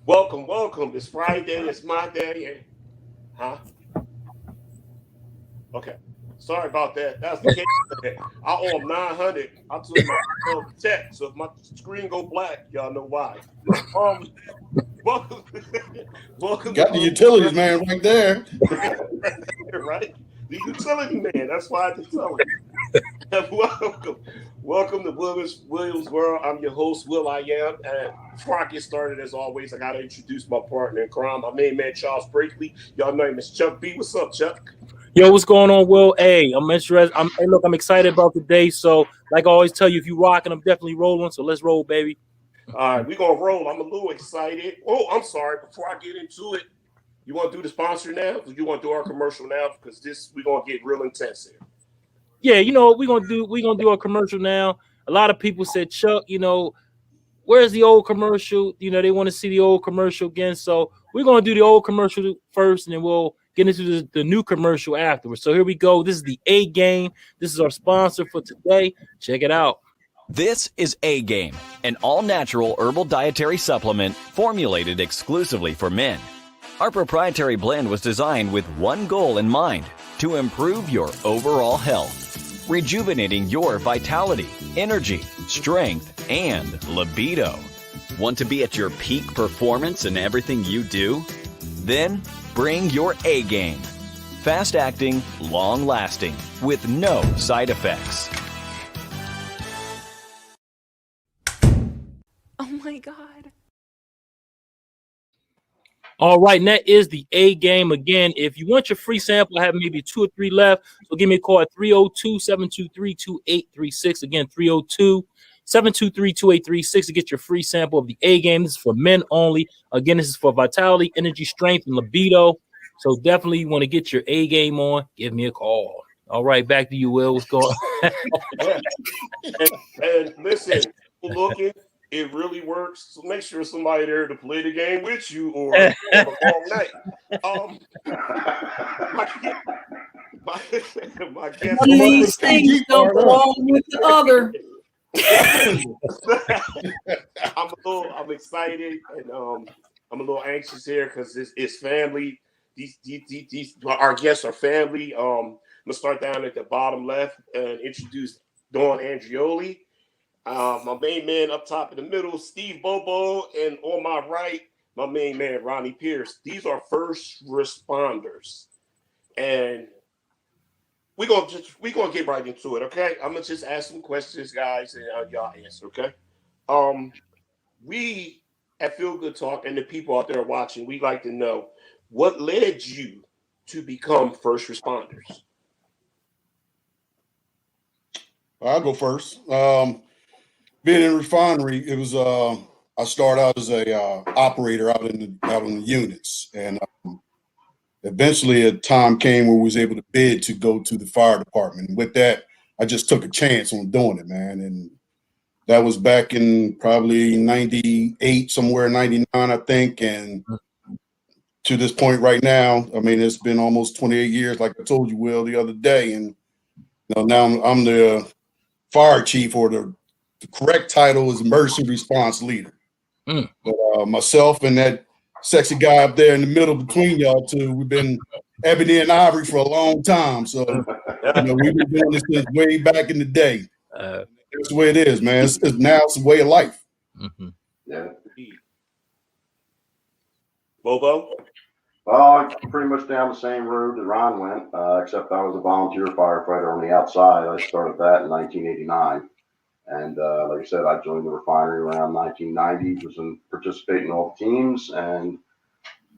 Welcome, welcome. It's Friday. It's my day. And, huh? Okay. Sorry about that. That's the case. I owe him 900. I took my check, so if my screen go black, y'all know why. Um, welcome, welcome to Got the utilities man right there. right. The utility man. That's why I had to tell him. welcome, welcome to Williams World. I'm your host, Will I Am. And before I get started, as always, I gotta introduce my partner in crime, my main man Charles Brakely. Y'all know him as Chuck B. What's up, Chuck? Yo, what's going on, Will? Hey, I'm interested. Hey, look, I'm excited about the day. So, like I always tell you, if you rocking, I'm definitely rolling. So let's roll, baby. All right, we're gonna roll. I'm a little excited. Oh, I'm sorry. Before I get into it, you want to do the sponsor now, or you want to do our commercial now? Because this we're gonna get real intense here. Yeah, we're gonna do a commercial now. A lot of people said, Chuck, where's the old commercial? They want to see the old commercial again. So we're gonna do the old commercial first, and then we'll get into the new commercial afterwards. So here we go. This is the A Game. This is our sponsor for today. Check it out. This is A Game, an all-natural herbal dietary supplement formulated exclusively for men. Our proprietary blend was designed with one goal in mind: to improve your overall health, rejuvenating your vitality, energy, strength, and libido. Want to be at your peak performance in everything you do? Then bring your A game. Fast-acting, long-lasting, with no side effects. Oh my God. All right, and that is the A Game. Again, if you want your free sample, I have maybe 2 or 3 left. So give me a call at 302-723-2836. Again, 302-723-2836 to get your free sample of the A Game. This is for men only. Again, this is for vitality, energy, strength, and libido. So definitely you want to get your A Game on, give me a call. All right, back to you, Will. What's going on? and listen, looking. It really works. So make sure somebody there to play the game with you or have a long night. My, my guest. One of these things don't belong with the other. I'm excited and I'm a little anxious here because it's family. These our guests are family. I'm gonna start down at the bottom left and introduce Dawn Andrioli. My main man up top in the middle, Steve Bobo, and on my right, my main man, Ronnie Pierce. These are first responders. And we're gonna get right into it, okay? I'm gonna just ask some questions, guys, and y'all answer, okay? We at Feel Good Talk and the people out there watching, we like to know what led you to become first responders. I'll go first. Being in refinery, it was I started out as a operator out in the units, and eventually a time came where we was able to bid to go to the fire department. And with that, I just took a chance on doing it, man. And that was back in probably 98, somewhere 99, I think. And to this point right now, I mean, it's been almost 28 years, like I told you, Will, the other day. And now I'm the fire chief, or the correct title is emergency response leader. But myself and that sexy guy up there in the middle between y'all two, we've been ebony and ivory for a long time. So we've been doing this since way back in the day. That's the way it is, man. Now it's a way of life. Mm-hmm. Yeah. Bobo? Well, pretty much down the same road that Ron went, except I was a volunteer firefighter on the outside. I started that in 1989. And like I said, I joined the refinery around 1990, was participating in all the teams, and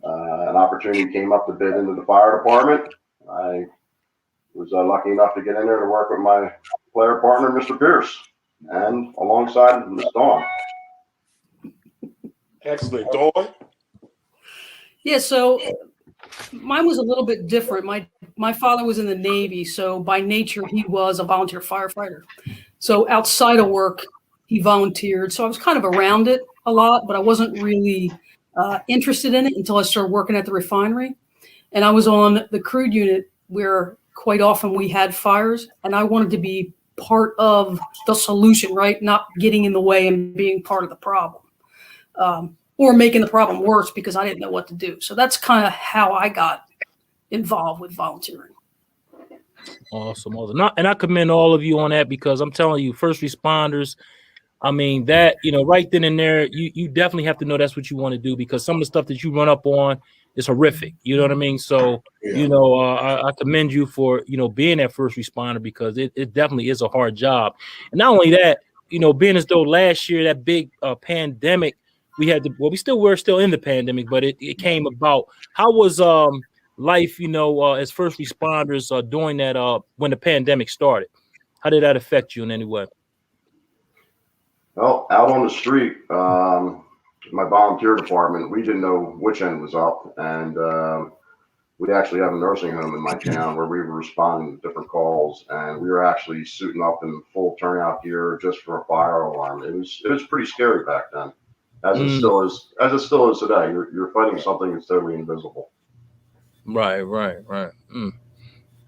an opportunity came up to bid into the fire department. I was lucky enough to get in there to work with my player partner, Mr. Pierce, and alongside Miss Dawn. Excellent. Dawn? Yeah, so mine was a little bit different. My father was in the Navy, so by nature he was a volunteer firefighter. So outside of work, he volunteered. So I was kind of around it a lot, but I wasn't really interested in it until I started working at the refinery. And I was on the crude unit where quite often we had fires, and I wanted to be part of the solution, right? Not getting in the way and being part of the problem. or making the problem worse because I didn't know what to do. So that's kind of how I got involved with volunteering. Awesome. And I commend all of you on that, because I'm telling you, first responders, I mean, that, right then and there, you definitely have to know that's what you want to do, because some of the stuff that you run up on is horrific. You know what I mean? So, Yeah. I commend you for, being that first responder, because it definitely is a hard job. And not only that, being as though last year, that big pandemic, we're still in the pandemic, but it came about. How was life, as first responders during that, when the pandemic started? How did that affect you in any way? Well, out on the street, my volunteer department, we didn't know which end was up. And we actually have a nursing home in my town where we were responding to different calls. And we were actually suiting up in full turnout gear just for a fire alarm. It was pretty scary back then, as it still is today. You're fighting something that's totally invisible. Right.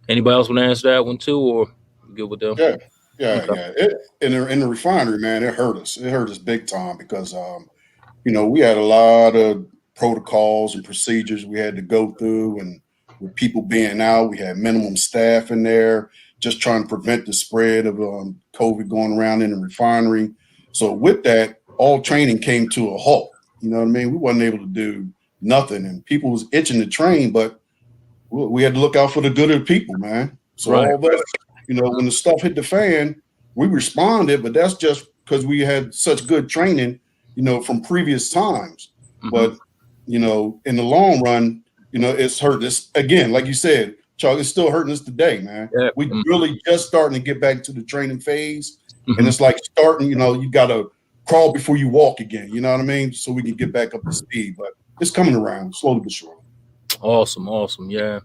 Anybody else want to answer that one too, or good with them? Yeah. In the refinery, man, it hurt us. It hurt us big time because, we had a lot of protocols and procedures we had to go through, and with people being out, we had minimum staff in there, just trying to prevent the spread of COVID going around in the refinery. So with that, all training came to a halt. You know what I mean? We wasn't able to do nothing, and people was itching to train, but we had to look out for the good of the people, man. So all of us, when the stuff hit the fan, we responded, but that's just because we had such good training, from previous times. Mm-hmm. But, in the long run, it's hurt us again. Like you said, Chuck, it's still hurting us today, man. Yeah. We really just starting to get back to the training phase. Mm-hmm. And it's like starting, you got to crawl before you walk again. You know what I mean? So we can get back up to speed, but it's coming around slowly but surely. Awesome. Yeah.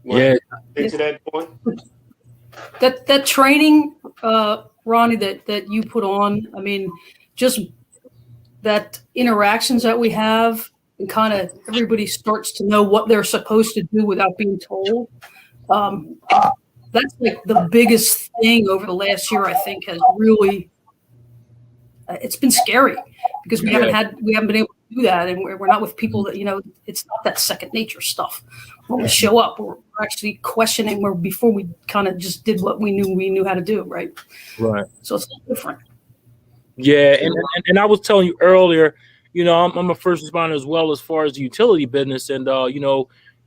Well, into that point. That training, Ronnie, that you put on, I mean, just that interactions that we have, and kind of everybody starts to know what they're supposed to do without being told. That's like the biggest thing over the last year, I think, has really, it's been scary because we haven't been able to do that. And we're not with people that, it's not that second nature stuff. When we show up, we're actually questioning where before we kind of just did what we knew how to do. Right. So it's different. Yeah. And I was telling you earlier, I'm a first responder as well, as far as the utility business. And,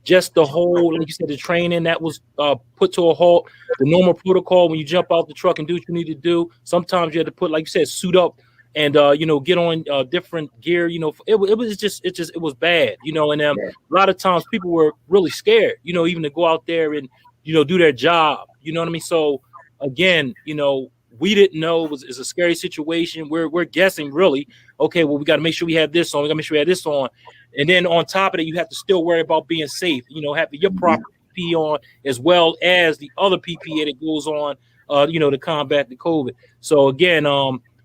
just the whole, like you said, the training that was put to a halt, the normal protocol when you jump out the truck and do what you need to do. Sometimes you had to put, like you said, suit up and, get on different gear. It was bad, and a lot of times people were really scared, even to go out there and, do their job. You know what I mean? So again, we didn't know it's a scary situation. We're guessing really, okay, well, we got to make sure we have this on. We got to make sure we have this on. And then on top of it, you have to still worry about being safe, have your proper PPE on, as well as the other PPE that goes on, to combat the COVID. So again,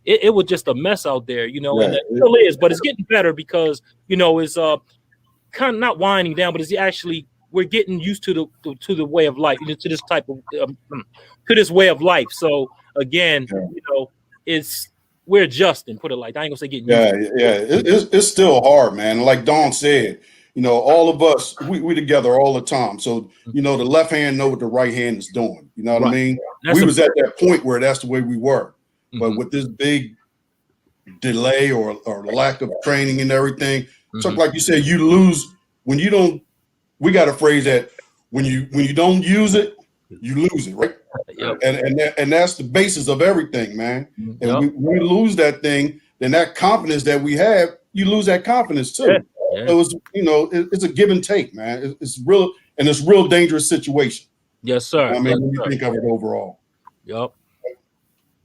it was just a mess out there, and it still is, but it's getting better because, it's kind of not winding down, but it's actually, we're getting used to the way of life, to this type of, to this way of life. So again, we're adjusting, put it like, I ain't gonna say getting used to. It's still hard, man. Like Dawn said, all of us, we together all the time. So, the left hand know what the right hand is doing. You know what I mean? We was at that point where that's the way we were. Mm-hmm. But with this big delay or lack of training and everything, so like you said, you lose when you don't. We got a phrase that when you don't use it, you lose it, right? Yep. And that's the basis of everything, man. And when we lose that thing, then that confidence that we have, you lose that confidence too. Yeah. So it's it's a give and take, man. It's real, and it's real dangerous situation. Yes, sir. I mean, when you think of it overall. Yep.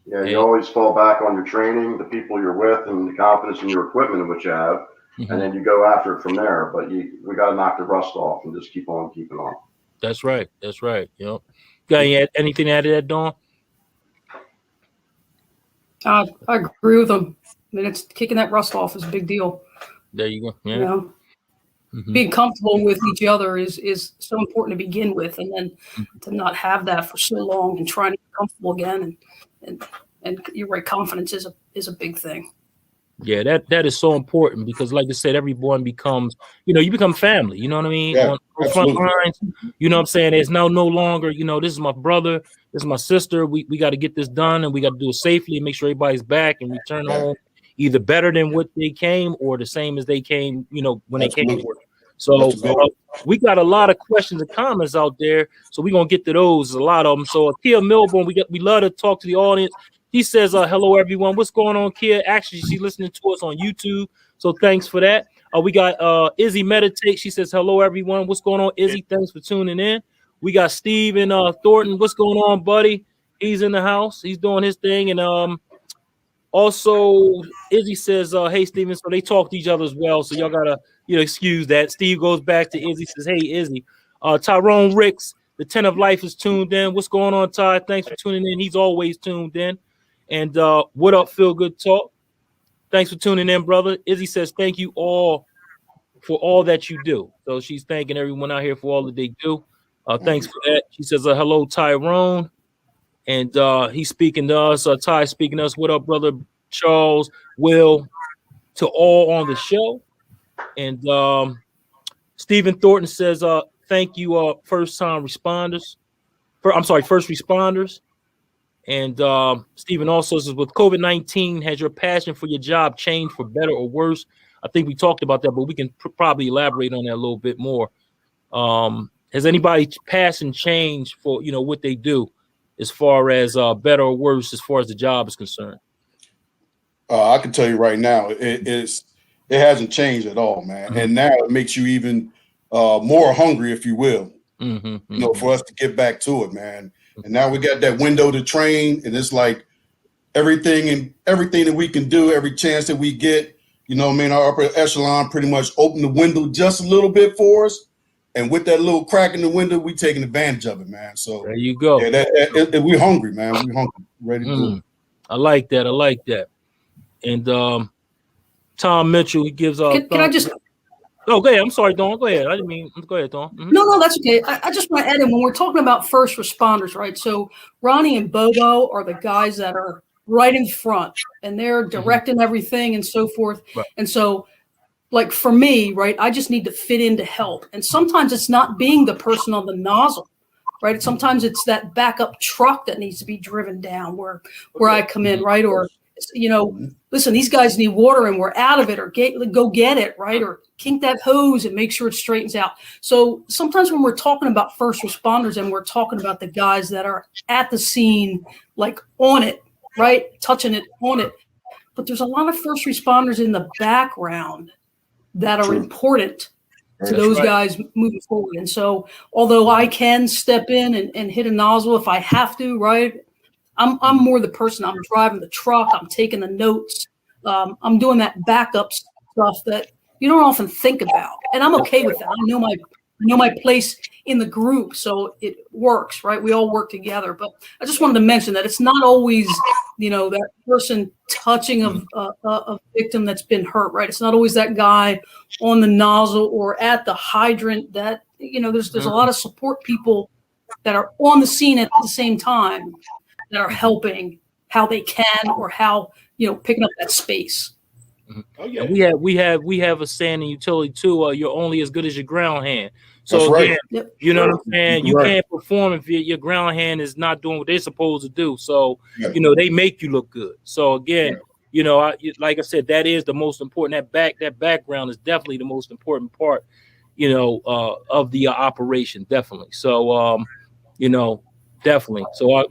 Yeah, you always fall back on your training, the people you're with, and the confidence in your equipment, which you have, and then you go after it from there. But we got to knock the rust off and just keep on keeping on. That's right. Yep. Got anything to add to that, Dawn? I agree with them. I mean, it's kicking that rust off is a big deal. There you go. Yeah. Being comfortable with each other is so important to begin with, and then to not have that for so long and trying to get comfortable again, and you're right, confidence is a big thing. Yeah, that is so important because, like I said, everyone becomes, you become family. You know what I mean? Yeah, On front absolutely. lines, you know what I'm saying? It's no longer, this is my brother, this is my sister. We got to get this done, and we got to do it safely and make sure everybody's back and return Yeah. home either better than what they came or the same as they came, when they came. Absolutely. So That's the goal. we got a lot of questions and comments out there, so we're gonna get to those. There's a lot of them. So Kia Milburn, we love to talk to the audience. He says, hello, everyone. What's going on, Kia? Actually, she's listening to us on YouTube. So thanks for that. We got Izzy Meditate. She says, hello, everyone. What's going on, Izzy? Thanks for tuning in. We got Steven Thornton. What's going on, buddy? He's in the house. He's doing his thing. And also, Izzy says, hey, Steven. So they talk to each other as well. So y'all got to, excuse that. Steve goes back to Izzy, says, hey, Izzy. Tyrone Ricks, the 10 of Life is tuned in. What's going on, Ty? Thanks for tuning in. He's always tuned in. And what up, Feel Good Talk? Thanks for tuning in, brother. Izzy says, thank you all for all that you do. So she's thanking everyone out here for all that they do. Thanks for that. She says, hello, Tyrone. And he's speaking to us. Ty speaking to us. What up, brother Charles, Will, to all on the show. And Stephen Thornton says, thank you, first responders. And Stephen also says, with COVID-19, has your passion for your job changed for better or worse? I think we talked about that, but we can probably elaborate on that a little bit more. Has anybody's passion changed for, what they do as far as better or worse as far as the job is concerned? I can tell you right now, it hasn't changed at all, man. Mm-hmm. And now it makes you even more hungry, if you will, for us to get back to it, man. And now we got that window to train, and it's like everything that we can do, every chance that we get, our upper echelon pretty much opened the window just a little bit for us. And with that little crack in the window, we taking advantage of it, man. So there you go. Yeah, we're hungry, man. We're hungry, ready to do it. I like that. And Tom Mitchell, he gives Can I just? Oh, go ahead. I'm sorry, Dawn. Go ahead. I didn't mean. Go ahead, Dawn. Mm-hmm. No, that's okay. I just want to add in when we're talking about first responders, right? So Ronnie and Bobo are the guys that are right in front, and they're directing everything and so forth. Right. And so, like for me, right, I just need to fit in to help. And sometimes it's not being the person on the nozzle, right? Sometimes it's that backup truck that needs to be driven down where I come in, right? Or listen, these guys need water and we're out of it, or go get it, right? Or kink that hose and make sure it straightens out. So sometimes when we're talking about first responders and we're talking about the guys that are at the scene, like on it, right? Touching it, on it. But there's a lot of first responders in the background that are important to those guys moving forward. And so although I can step in and hit a nozzle if I have to, right? I'm more the person. I'm driving the truck. I'm taking the notes. I'm doing that backup stuff that you don't often think about, and I'm okay with that. I know my place in the group, so it works, right? We all work together. But I just wanted to mention that it's not always, that person touching a victim that's been hurt, right? It's not always that guy on the nozzle or at the hydrant. That there's a lot of support people that are on the scene at the same time that are helping how they can, or how, picking up that space. Oh yeah. We have a saying in utility too. You're only as good as your ground hand. So That's right. again, you know what I'm saying? You can't perform if your ground hand is not doing what they're supposed to do. So, they make you look good. So again, like I said, that is the most important. That background is definitely the most important part, of the operation. Definitely. So, definitely. So,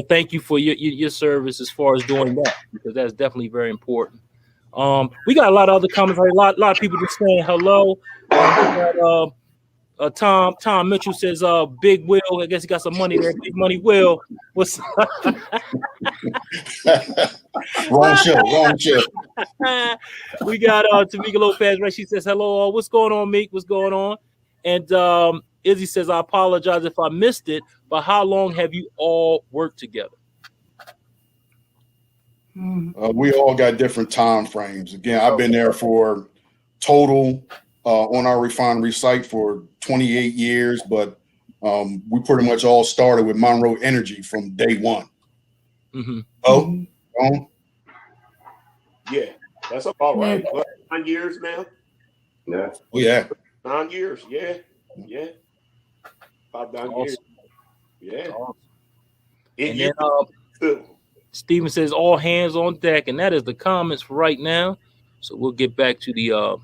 thank you for your service as far as doing that, because that's definitely very important. We got a lot of other comments. A lot of people just saying hello. Tom Mitchell says, Big Will. I guess he got some money there. Big Money Will. What's Wrong show. We got Tamika Lopez, right? She says, hello. What's going on, Meek? What's going on? And Izzy says, I apologize if I missed it, but how long have you all worked together? We all got different time frames. Again, I've been there for total on our refinery site for 28 years, but we pretty much all started with Monroe Energy from day one. Yeah. That's about right. What, 9 years now? Yeah. Oh yeah. 9 years. Yeah. About 9 years. Awesome. Yeah. Awesome. And And you then too. Steven says all hands on deck, and that is the comments for right now. So we'll get back to the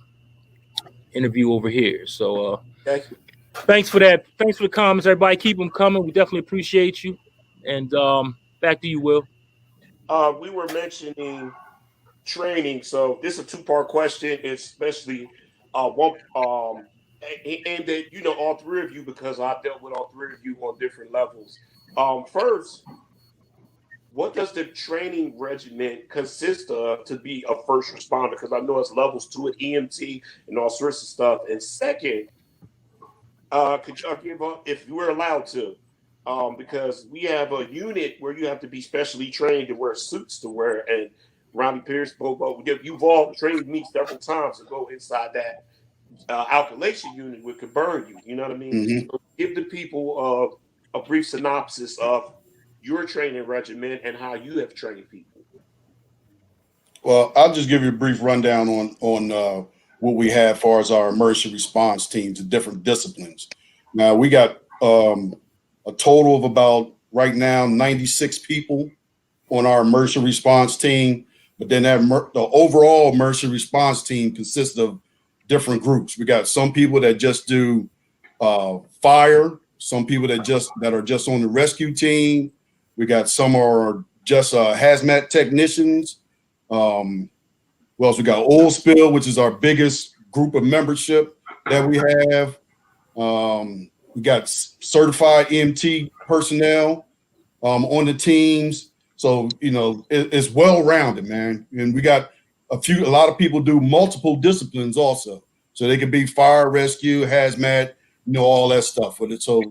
interview over here. So Okay. thanks for that. Thanks for the comments, everybody. Keep them coming. We definitely appreciate you. And back to you, Will. We were mentioning training, so this is a two-part question, especially one and that all three of you, because I've dealt with all three of you on different levels. First, what does the training regimen consist of to be a first responder? Because I know it's levels to it, EMT and all sorts of stuff. And second, could y'all give up if you were allowed to? Because we have a unit where you have to be specially trained to wear suits to wear. And Ronnie Pierce, Bobo, you've all trained me several times to go inside that alkylation unit, which could burn you. You know what I mean? Mhm. So give the people a brief synopsis of your training regimen and how you have trained people. Well, I'll just give you a brief rundown on what we have as far as our emergency response teams, the different disciplines. Now we got a total of about right now 96 people on our emergency response team, but then the overall emergency response team consists of different groups. We got some people that just do fire, some people that are just on the rescue team. We got some are just hazmat technicians. Well, else we got oil spill, which is our biggest group of membership that we have. We got certified EMT personnel on the teams. So, it's well-rounded, man. And we got a lot of people do multiple disciplines also. So they could be fire, rescue, hazmat, all that stuff with it. So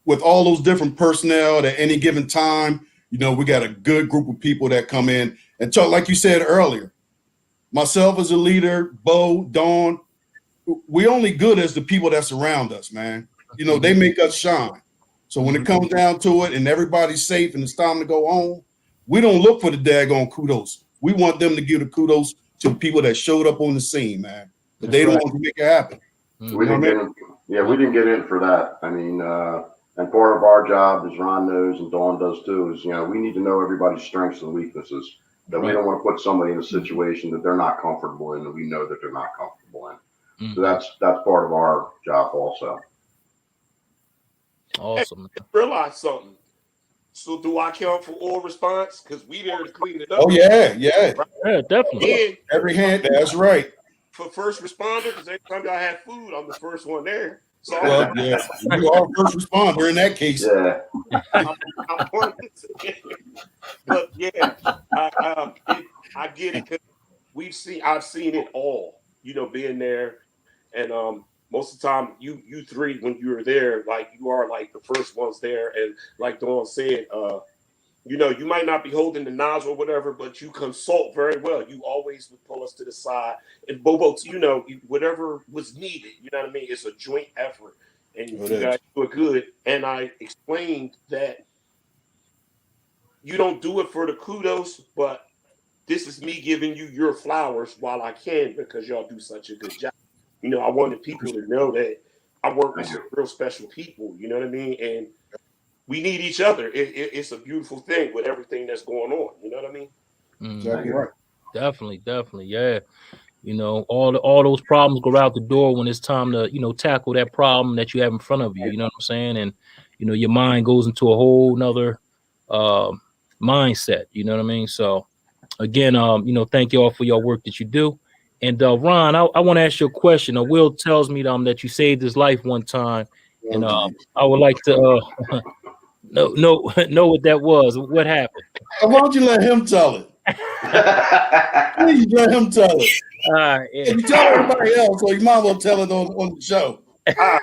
with all those different personnel at any given time, we got a good group of people that come in and talk, like you said earlier. Myself as a leader, Bo, Dawn, we only good as the people that surround us, man. They make us shine. So when it comes down to it and everybody's safe and it's time to go home, we don't look for the daggone kudos. We want them to give the kudos to the people that showed up on the scene, man. But they don't want to make it happen. We didn't get in. Yeah, we didn't get in for that. I mean, and part of our job, as Ron knows and Dawn does too, is we need to know everybody's strengths and weaknesses. That we don't want to put somebody in a situation that they're not comfortable in, that we know that they're not comfortable in. So that's part of our job also. Awesome. Hey, realize something. So do I count for oil response? Because we there to clean it up. Oh yeah. Right? Yeah, definitely. And Every hand, that's right. for first responder, because every time y'all have food, I'm the first one there. So Well, yeah, you are first responder in that case. Yeah. But yeah, I get it, because I've seen it all. Being there, and most of the time, you three, when you were there, like you are like the first ones there, and like Dawn said, you might not be holding the nozzle or whatever, but you consult very well. You always would pull us to the side, and Bobo, whatever was needed. You know what I mean? It's a joint effort, and you guys do it good. And I explained that you don't do it for the kudos, but this is me giving you your flowers while I can, because y'all do such a good job. I wanted people to know that I work with some real special people. You know what I mean? And we need each other. It's a beautiful thing with everything that's going on. You know what I mean? Exactly right. Definitely, yeah. All those problems go out the door when it's time to tackle that problem that you have in front of you. You know what I'm saying? And your mind goes into a whole nother mindset. You know what I mean? So again, thank you all for your work that you do. And Ron, I want to ask you a question. Will tells me that you saved his life one time, and I would like to know what that was. What happened? Why don't you let him tell it? Please let him tell it. All right, yeah. If you tell everybody else, so you might as well tell it on the show. All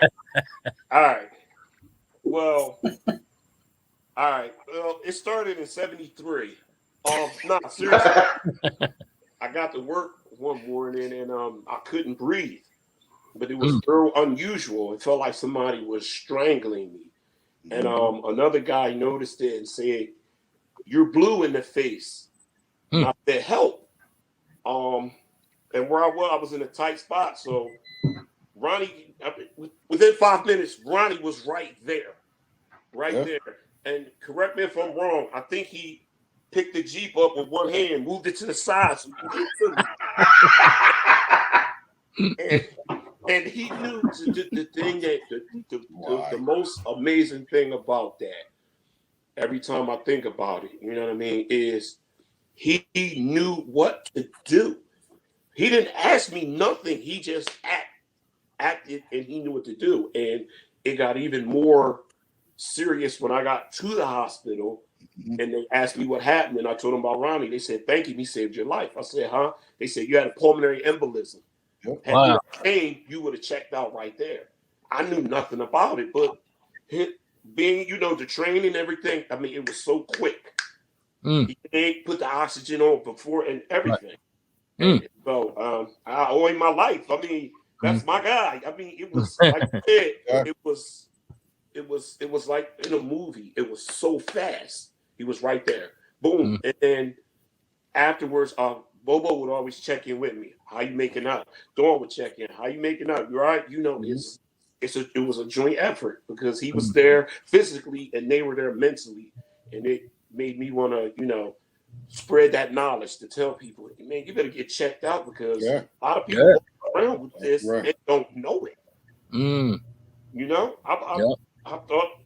right. Well, it started in '73. No, seriously. I got to work one morning and I couldn't breathe, but it was real unusual. It felt like somebody was strangling me. And another guy noticed it and said, "You're blue in the face." And I said, "Help." And where I was in a tight spot. So Ronnie, within 5 minutes, Ronnie was right there. There. And correct me if I'm wrong, I think he picked the Jeep up with one hand, moved it to the side so he could get to me. And he knew the thing that the most amazing thing about that, every time I think about it, you know what I mean, is he knew what to do. He didn't ask me nothing. He just acted and he knew what to do. And it got even more serious when I got to the hospital and they asked me what happened. And I told them about Ronnie. They said, thank you. He saved your life. I said, huh? They said, you had a pulmonary embolism. Had you came, you would have checked out right there. I knew nothing about it, but being, the training and everything, I mean, it was so quick. He put the oxygen on before and everything. So I owe him my life. I mean, that's my guy. I mean, it was like you said, it was like in a movie. It was so fast. He was right there. Boom. And then afterwards, Bobo would always check in with me. How you making out? Dawn would check in. How you making out? You all right? It was a joint effort because he was there physically and they were there mentally. And it made me want to, spread that knowledge to tell people, man, you better get checked out because a lot of people walk around with this and don't know it. I thought,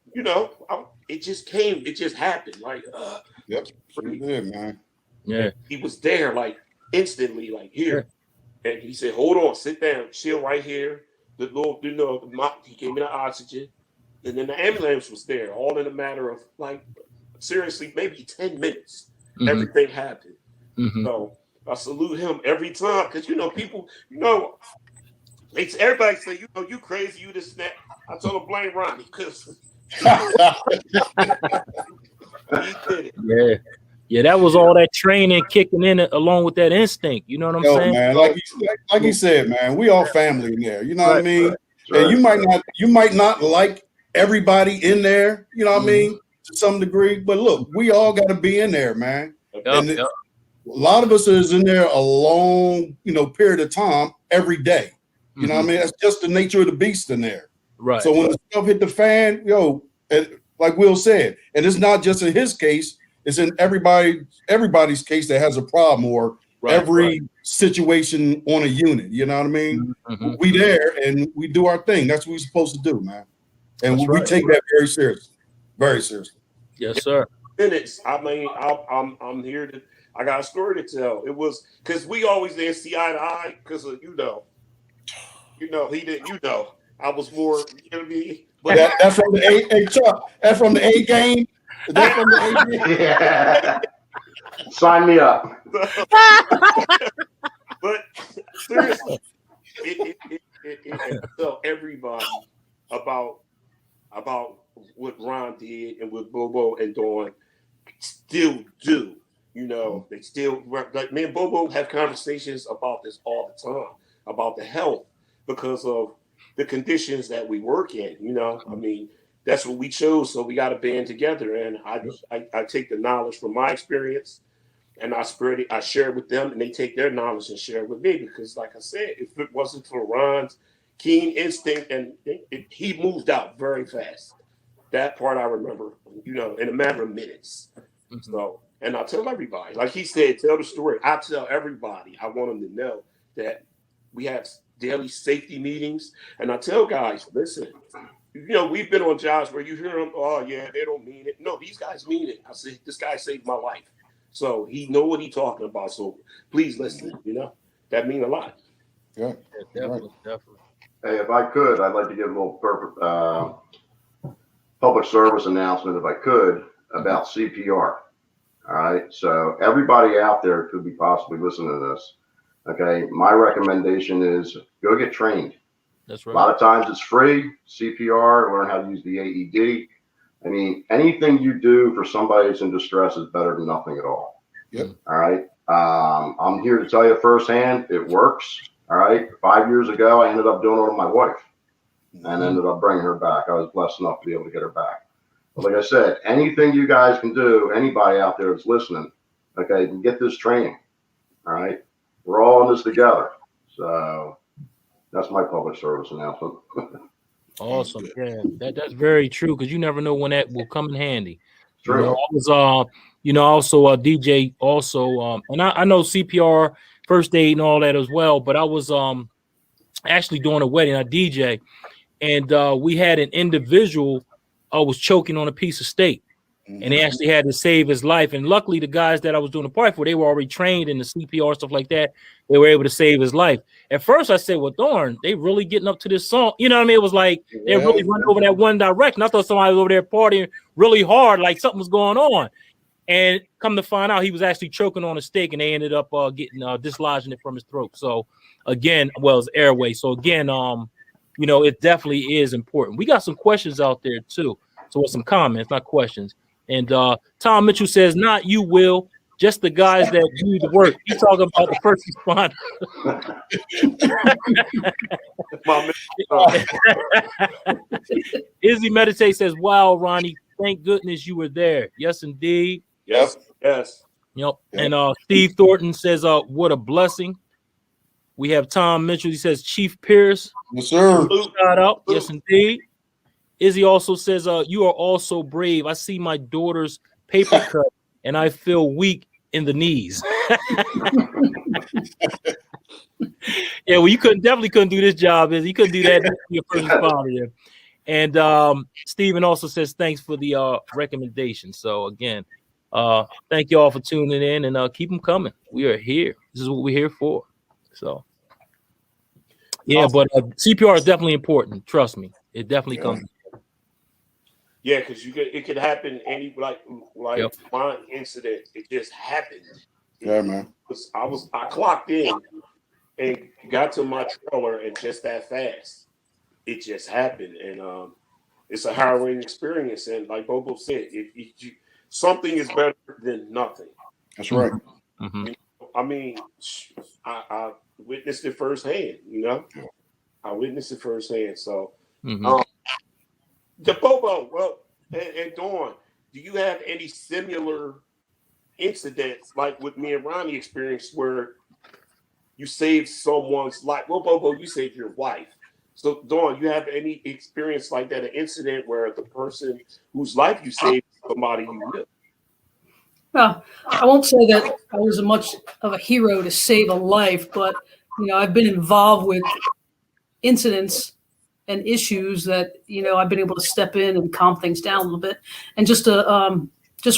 it just came, it just happened. Like, man. Yeah. He was there like instantly, like here. And he said, hold on, sit down, chill right here. The little, he gave me the oxygen. And then the ambulance was there, all in a matter of like, seriously, maybe 10 minutes. Everything happened. So I salute him every time because people, everybody say, you crazy, you this that. I told him blame Ronnie because he did it. Yeah, that was all that training kicking in along with that instinct. You know what I'm saying? Man, like he said, man, we all family in there. You know what I mean? And you might not like everybody in there, you know what I mean, to some degree. But look, we all got to be in there, man. And a lot of us is in there a long, period of time every day. You know what I mean? That's just the nature of the beast in there. Right. So when the stuff hit the fan, like Will said, and it's not just in his case, it's in everybody's case that has a problem or every situation on a unit. You know what I mean? We there and we do our thing. That's what we're supposed to do, man. And we take that very seriously. Very seriously. Yes, sir. Minutes. I mean, I'm here to. I got a story to tell. It was because we always didn't see eye to eye because of he didn't. I was more. But that's from the A. Chuck. That's from the A game. That's from the A game. Yeah. Sign me up. But seriously, it tell everybody about what Ron did and what Bobo and Dawn still do. They still, like me and Bobo have conversations about this all the time, about the health, because of the conditions that we work in. I mean, that's what we chose, so we got to band together. And I take the knowledge from my experience and I share it with them, and they take their knowledge and share it with me. Because like I said, if it wasn't for Ron's keen instinct, and he moved out very fast. That part I remember, in a matter of minutes. So, and I tell everybody, like he said, tell the story. I tell everybody, I want them to know that we have daily safety meetings. And I tell guys, listen, we've been on jobs where you hear them, oh yeah, they don't mean it. No, these guys mean it. I said, this guy saved my life. So he know what he's talking about. So please listen, that means a lot. Yeah, definitely. Hey, if I could, I'd like to give a little public service announcement, if I could, about CPR. All right. So everybody out there could be possibly listening to this. Okay. My recommendation is go get trained. That's right. A lot of times it's free. CPR, learn how to use the AED. I mean, anything you do for somebody that's in distress is better than nothing at all. Yep. All right. I'm here to tell you firsthand, it works. All right. 5 years ago, I ended up doing it with my wife and ended up bringing her back. I was blessed enough to be able to get her back. But like I said, anything you guys can do, anybody out there that's listening, okay, get this training. All right. we're all in this together. So that's my public service announcement. Awesome. Yeah, that's very true because you never know when that will come in handy. You True. know, I was also a DJ also, and I know CPR, first aid, and all that as well. But I was actually doing a wedding, I DJ, and we had an individual was choking on a piece of steak. And they actually had to save his life. And luckily, the guys that I was doing the party for, they were already trained in the CPR, stuff like that. They were able to save his life. At first, I said, well, darn, they really getting up to this song. You know what I mean? It was like they really running over that one direction. I thought somebody was over there partying really hard, like something was going on. And come to find out, he was actually choking on a steak, and they ended up dislodging it from his throat. So, again, well, it's airway. So, again, you know, it definitely is important. We got some questions out there, too. So, some comments, not questions. And Tom Mitchell says, not you, Will, just the guys that do the work. He's talking about the first responder. Izzy Meditate says, wow, Ronnie, thank goodness you were there. Yes, indeed. Yes. Yep. And Steve Thornton says, what a blessing. We have Tom Mitchell. He says, Chief Pierce. Yes, sir. Shout out. Yes, indeed. Izzy also says, you are also brave. I see my daughter's paper cut and I feel weak in the knees. Yeah, well, you definitely couldn't do this job, Izzy. You couldn't do that. Your first responder. And Stephen also says, thanks for the recommendation. So again, thank you all for tuning in and keep them coming. We are here. This is what we're here for. So yeah, Awesome. but CPR is definitely important. Trust me. It definitely comes. Yeah, because it could happen like Yep. my incident. It just happened. Yeah, man. I clocked in and got to my trailer, and just that fast, it just happened. And it's a harrowing experience. And like Bobo said, something is better than nothing. That's right. Mm-hmm. I mean, I witnessed it firsthand. You know, I witnessed it firsthand. So. Mm-hmm. The Bobo, well, and Dawn, do you have any similar incidents like what me and Ronnie experienced where you saved someone's life? Well, Bobo, you saved your wife. So, Dawn, you have any experience like that, an incident where the person whose life you saved somebody you knew? Well, I won't say that I was much of a hero to save a life, but you know, I've been involved with incidents and issues that, you know, I've been able to step in and calm things down a little bit. And just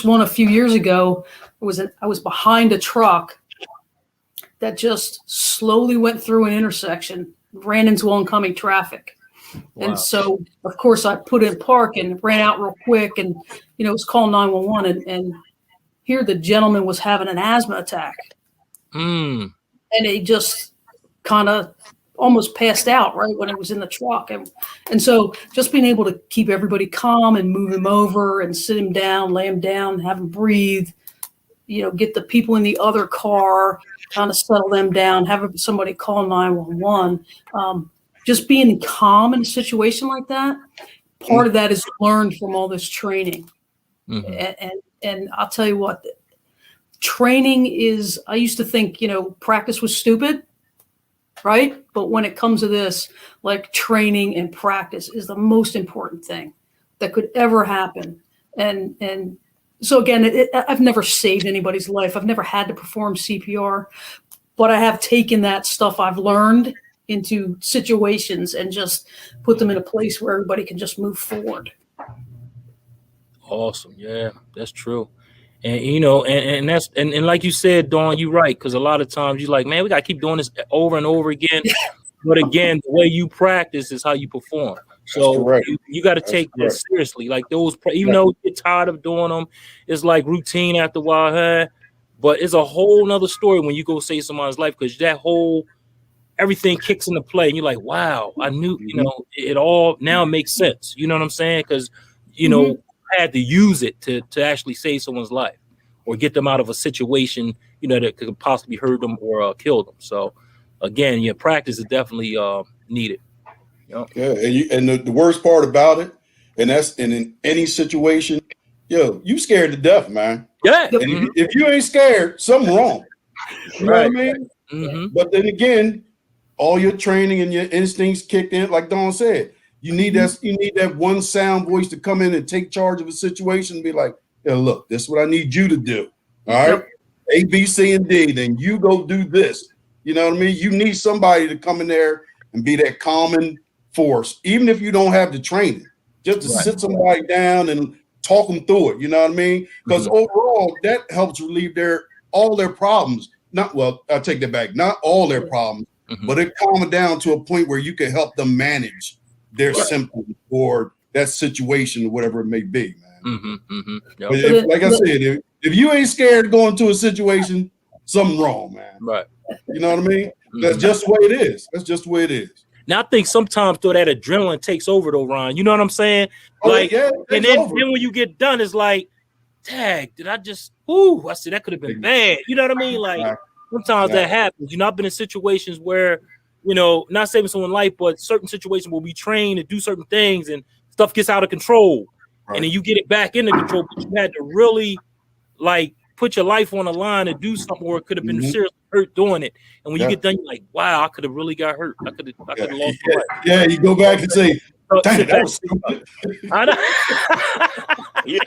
one a few years ago, I was behind a truck that just slowly went through an intersection, ran into oncoming traffic. Wow. And so, of course, I put in park and ran out real quick, and you know, it was called 911, and here the gentleman was having an asthma attack, and he just kind of almost passed out right when it was in the truck. And so just being able to keep everybody calm and move him over and sit him down, lay him down, have him breathe, you know, get the people in the other car, kind of settle them down, have somebody call 911. Just being calm in a situation like that, part of that is learned from all this training. Mm-hmm. And I'll tell you what, training is, I used to think, you know, practice was stupid. Right. But when it comes to this, like training and practice is the most important thing that could ever happen. And so, again, I've never saved anybody's life. I've never had to perform CPR, but I have taken that stuff I've learned into situations and just put them in a place where everybody can just move forward. Awesome. Yeah, that's true. And, you know, and that's, and like you said, Dawn, you're right. Cause a lot of times you're like, man, we got to keep doing this over and over again. But again, the way you practice is how you perform. So you got to take this seriously. Like those, even though you get tired of doing them, it's like routine after a while. But it's a whole nother story when you go save someone's life, because that whole, everything kicks into play. And you're like, wow, I knew, you know, it all now makes sense. You know what I'm saying? Cause, you know, had to use it to actually save someone's life or get them out of a situation, you know, that could possibly hurt them or kill them. So again, yeah, practice is definitely needed. You know? Yeah. And the worst part about it, and that's in any situation, you scared to death, man. Yeah. And if you ain't scared, something wrong. You know what I mean? Mm-hmm. But then again, all your training and your instincts kicked in, like Dawn said. You need that one sound voice to come in and take charge of a situation and be like, "Yeah, look, this is what I need you to do. All right, Yep. A, B, C, and D. Then you go do this." You know what I mean? You need somebody to come in there and be that calming force, even if you don't have the training, just to sit somebody down and talk them through it. You know what I mean? Because overall, that helps relieve all their problems. I take that back. Not all their problems, but it calm it down to a point where you can help them manage their symptoms or that situation, whatever it may be, man. Yep. But like I said, if you ain't scared to go into a situation, something wrong, man. Right. You know what I mean? That's just the way it is. That's just the way it is. Now I think sometimes though that adrenaline takes over though, Ron. You know what I'm saying? Like, and then when you get done, it's like, tag, did I just? Ooh, I said that could have been bad. You know what I mean? Like sometimes that happens. You know, I've been in situations where, you know, not saving someone's life, but certain situations where we train to do certain things and stuff gets out of control, and then you get it back into control. But you had to really like put your life on the line to do something, or it could have been seriously hurt doing it. And when you get done, you're like, wow, I could have really got hurt. I could have lost my life. Yeah, you go back and say, dang it, that was I know. Yeah.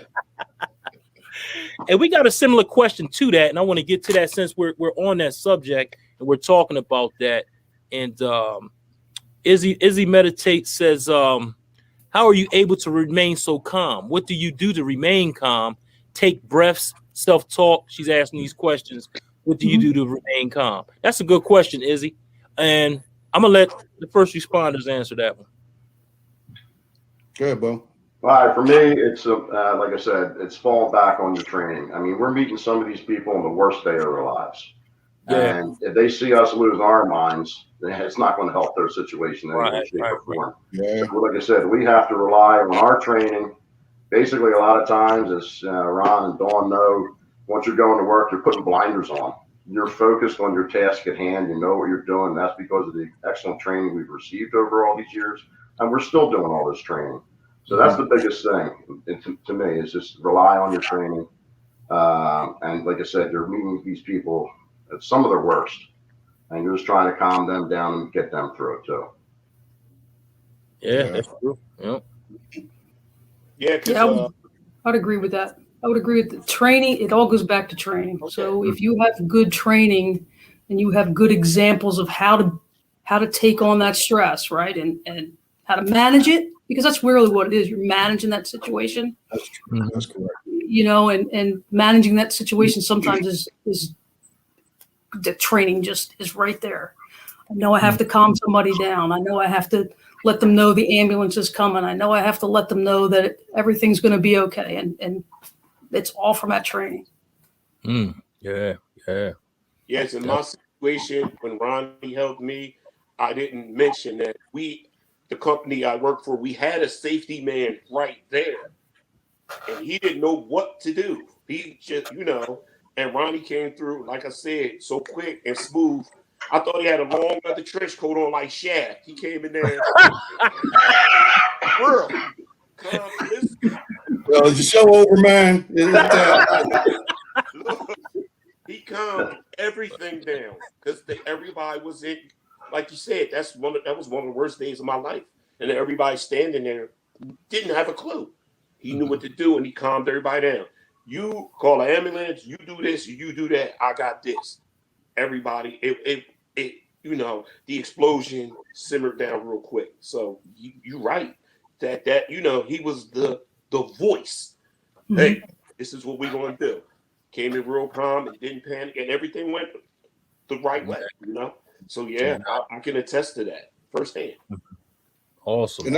And we got a similar question to that, and I want to get to that since we're on that subject and we're talking about that. And Izzy Meditate says, how are you able to remain so calm? What do you do to remain calm? Take breaths, self-talk. She's asking these questions. What do you do to remain calm? That's a good question, Izzy. And I'm gonna let the first responders answer that one. good, Bo. All right, for me, it's like I said, it's falling back on your training. I mean, we're meeting some of these people on the worst day of their lives. Yeah. And if they see us lose our minds, then it's not going to help their situation in any way, shape, or form. Yeah. So, like I said, we have to rely on our training. Basically, a lot of times, as Ron and Dawn know, once you're going to work, you're putting blinders on. You're focused on your task at hand. You know what you're doing. That's because of the excellent training we've received over all these years. And we're still doing all this training. So that's the biggest thing to me is just rely on your training. And like I said, you're meeting these people at some of their worst, and you're just trying to calm them down and get them through it too. Yeah, that's true. Yeah. Yeah, I'd agree with that. I would agree with the training. It all goes back to training. Okay. So if you have good training and you have good examples of how to take on that stress, right, and how to manage it, because that's really what it is. You're managing that situation. That's true. That's correct. You know, and managing that situation sometimes is the training just is right there. I know I have to calm somebody down. I know I have to let them know the ambulance is coming. I know I have to let them know that everything's going to be okay. And it's all from that training. Yeah. Yes, in my situation, when Ronnie helped me, I didn't mention that the company I worked for, we had a safety man right there. And he didn't know what to do. He just, and Ronnie came through, like I said, so quick and smooth. I thought he had a long leather trench coat on like Shaft. He came in there. World. Well, the show over, man. He calmed everything down because everybody was in, like you said, that was one of the worst days of my life. And everybody standing there didn't have a clue. He knew what to do, and he calmed everybody down. You call an ambulance, you do this, you do that. I got this. Everybody, the explosion simmered down real quick. So you're right that he was the voice. Mm-hmm. Hey, this is what we're going to do. Came in real calm and didn't panic, and everything went the right way. So yeah, I can attest to that firsthand. Awesome.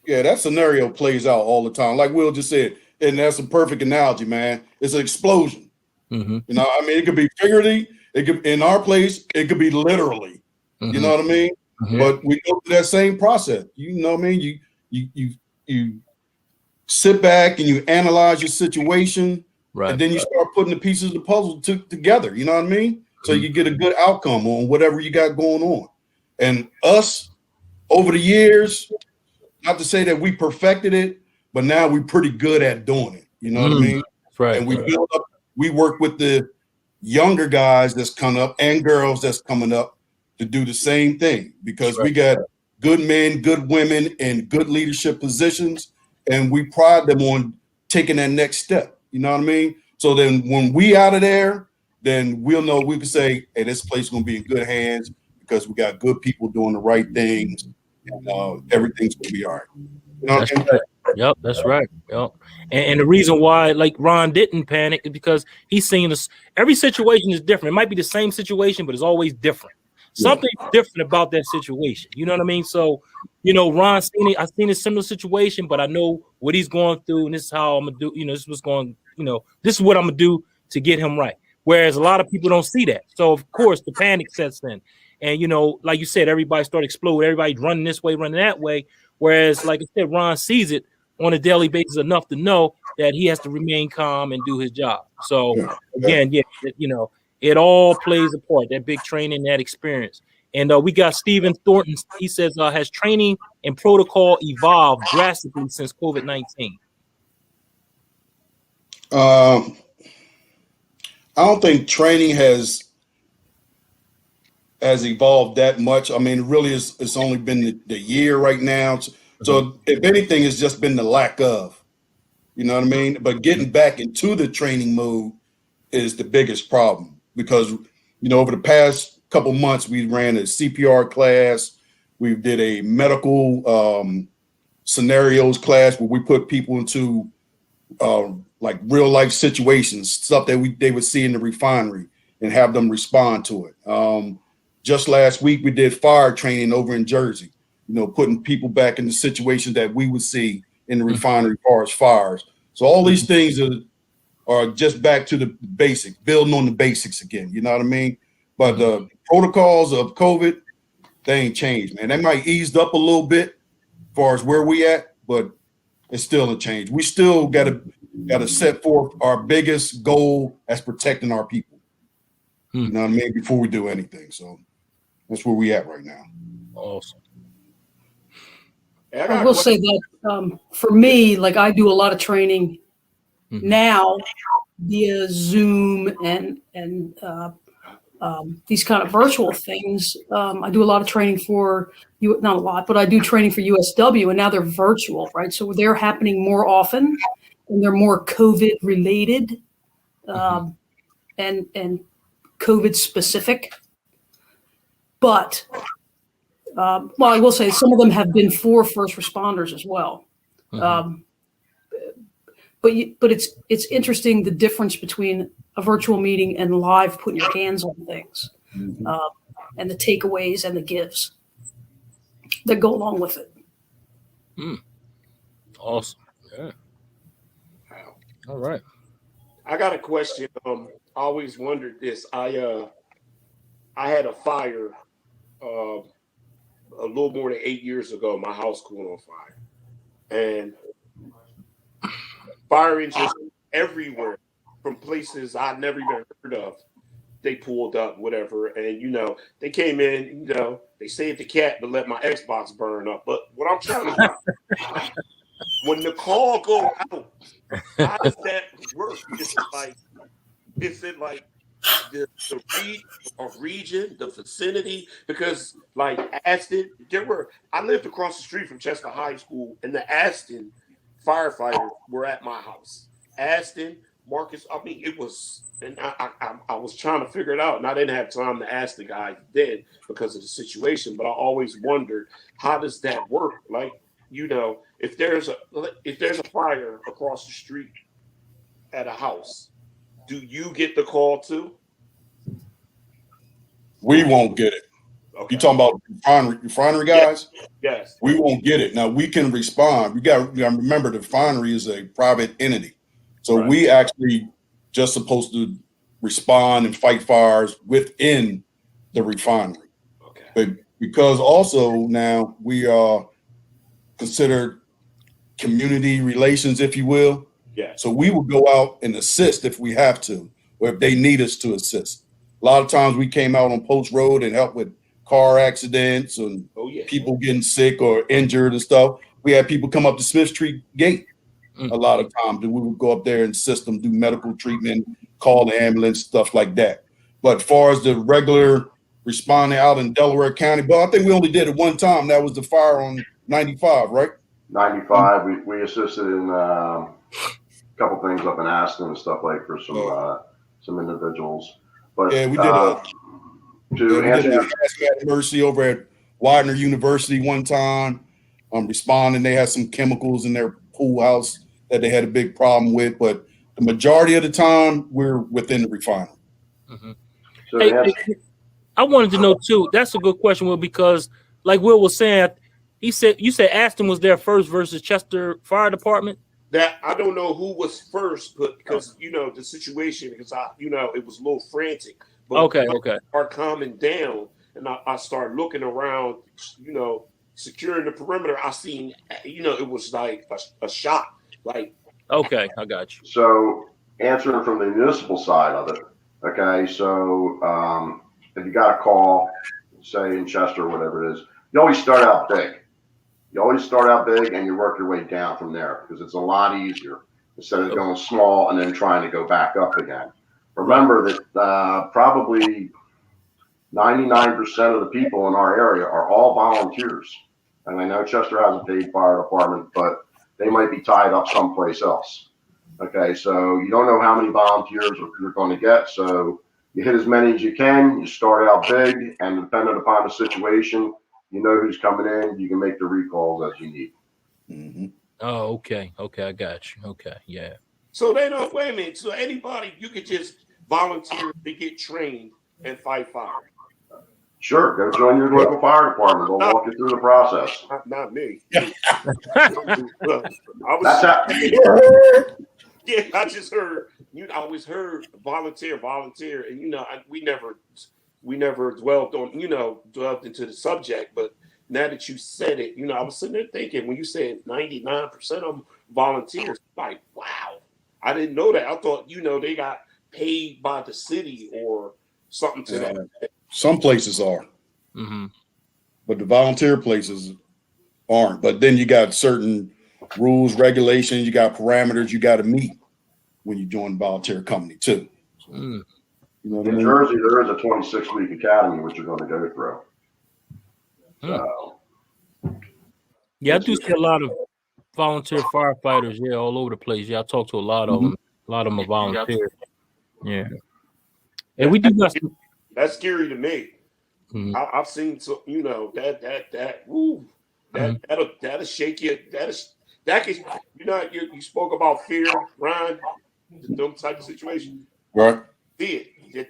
That scenario plays out all the time. Like Will just said, and that's a perfect analogy, man. It's an explosion. Mm-hmm. It could be figuratively, it could in our place, it could be literally. Mm-hmm. You know what I mean? Mm-hmm. But we go through that same process. You know what I mean? You sit back and you analyze your situation, right? And then you start putting the pieces of the puzzle together. You know what I mean? So you get a good outcome on whatever you got going on. And us over the years, not to say that we perfected it, but now we're pretty good at doing it. You know what I mean? Right. And we build up. We work with the younger guys that's coming up and girls that's coming up to do the same thing, because we got good men, good women in good leadership positions, and we pride them on taking that next step. You know what I mean? So then when we out of there, then we'll know, we can say, hey, this place is going to be in good hands because we got good people doing the right things, and everything's going to be all right. You know what I mean? Right. Yep, that's right. Yep. And the reason why, like, Ron didn't panic is because he's seen this. Every situation is different. It might be the same situation, but it's always different. Something different about that situation. You know what I mean? So, you know, Ron seen it. I've seen a similar situation, but I know what he's going through, and this is how I'm gonna do. You know, this was going. You know, this is what I'm gonna do to get him right. Whereas a lot of people don't see that. So of course the panic sets in, and you know, like you said, everybody started exploding. Everybody's running this way, running that way. Whereas, like I said, Ron sees it on a daily basis enough to know that he has to remain calm and do his job. So again, you know, it all plays a part, that big training, that experience. And we got Stephen Thornton. He says, has training and protocol evolved drastically since COVID-19? I don't think training has evolved that much. I mean, really, it's only been the year right now. So if anything, it's just been the lack of, you know what I mean? But getting back into the training mode is the biggest problem, because, you know, over the past couple months, we ran a CPR class. We did a medical scenarios class where we put people into like real life situations, stuff that they would see in the refinery, and have them respond to it. Just last week, we did fire training over in Jersey, you know, putting people back in the situations that we would see in the refinery as far as fires. So all these things are just back to the basics, building on the basics again, you know what I mean? But the protocols of COVID, they ain't changed, man. They might eased up a little bit as far as where we at, but it's still a change. We still gotta set forth our biggest goal as protecting our people. You know what I mean? Before we do anything. So that's where we at right now. Awesome. I will say that for me, like, I do a lot of training now via Zoom and these kind of virtual things. I do a lot of training for you, not a lot, but I do training for USW, and now they're virtual, right? So they're happening more often, and they're more COVID related and COVID specific. But well, I will say some of them have been for first responders as well. But it's interesting, the difference between a virtual meeting and live, putting your hands on things, and the takeaways and the gives that go along with it. Awesome. Yeah. All right. I got a question. I always wondered this. I had a fire a little more than 8 years ago. My house caught on fire, and fire engines everywhere from places I'd never even heard of. They pulled up, whatever, and, you know, they came in, you know, they saved the cat but let my Xbox burn up. But what I'm trying to do, when the call goes out, how does that work? Is it like the region, the vicinity? Because, like, Aston, I lived across the street from Chester High School, and the Aston firefighters were at my house. Aston, Marcus, I mean, it was, and I was trying to figure it out, and I didn't have time to ask the guy then because of the situation. But I always wondered, how does that work? Like, you know, if there's a fire across the street at a house, do you get the call too? We won't get it. Okay. You talking about refinery guys? Yes. We won't get it. Now we can respond. We got to remember the refinery is a private entity. So we actually just supposed to respond and fight fires within the refinery. Okay. But because also now we are considered community relations, if you will. Yeah. So we will go out and assist if we have to, or if they need us to assist. A lot of times we came out on Post Road and helped with car accidents and people getting sick or injured and stuff. We had people come up to Smith Street Gate a lot of times. We would go up there and assist them, do medical treatment, call the ambulance, stuff like that. But as far as the regular responding out in Delaware County, but I think we only did it one time. That was the fire on 95, right? 95. We assisted in a couple things up in Aston and stuff like for some individuals. But Yeah, we did to we answer did your a hazmat emergency over at Widener University one time. Responding, they had some chemicals in their pool house that they had a big problem with, but the majority of the time we're within the refinery. so Hey, to answer, I wanted to know too. That's a good question, Will, because like Will was saying, you said Aston was there first versus Chester Fire Department. That I don't know who was first, but because the situation, because it was a little frantic. But Okay. are calming down, and I started looking around, securing the perimeter. I seen, it was like a shot. Like, Okay, I got you. so answering from the municipal side of it, okay, so if you got a call, say in Chester or whatever it is, you always start out big. You always start out big and you work your way down from there because it's a lot easier instead of going small and then trying to go back up again. Remember that probably 99% of the people in our area are all volunteers. And I know Chester has a paid fire department, but they might be tied up someplace else. Okay, so you don't know how many volunteers you're going to get. So you hit as many as you can. You start out big, and depending upon the situation, you know who's coming in. You can make the recalls as you need. Mm-hmm. Oh, okay, I got you. Okay, yeah. so they don't wait a minute. So anybody, you could just volunteer to get trained and fight fire. Sure, go join your local fire department. They'll walk you through the process. Not me. That's how. Yeah, I just heard. I always heard volunteer, and we never dwelled into the subject. But now that you said it, I was sitting there thinking when you said 99% of them volunteers, like, wow, I didn't know that. I thought they got paid by the city or something to that. Some places are, Mm-hmm. but the volunteer places aren't. But then you got certain rules, regulations, you got parameters you got to meet when you join a volunteer company too. So, Mm. you know what I In mean? Jersey, there is a 26-week academy which you're going to go through. So, Yeah, I do see a lot of volunteer firefighters. Yeah, all over the place. Yeah, I talk to a lot of them. A lot of them are volunteers. Yeah, and we do got some. That's scary to me. Mhm. I've seen some, that'll shake you. That can, you spoke about fear, Ryan, them type of situation. Right.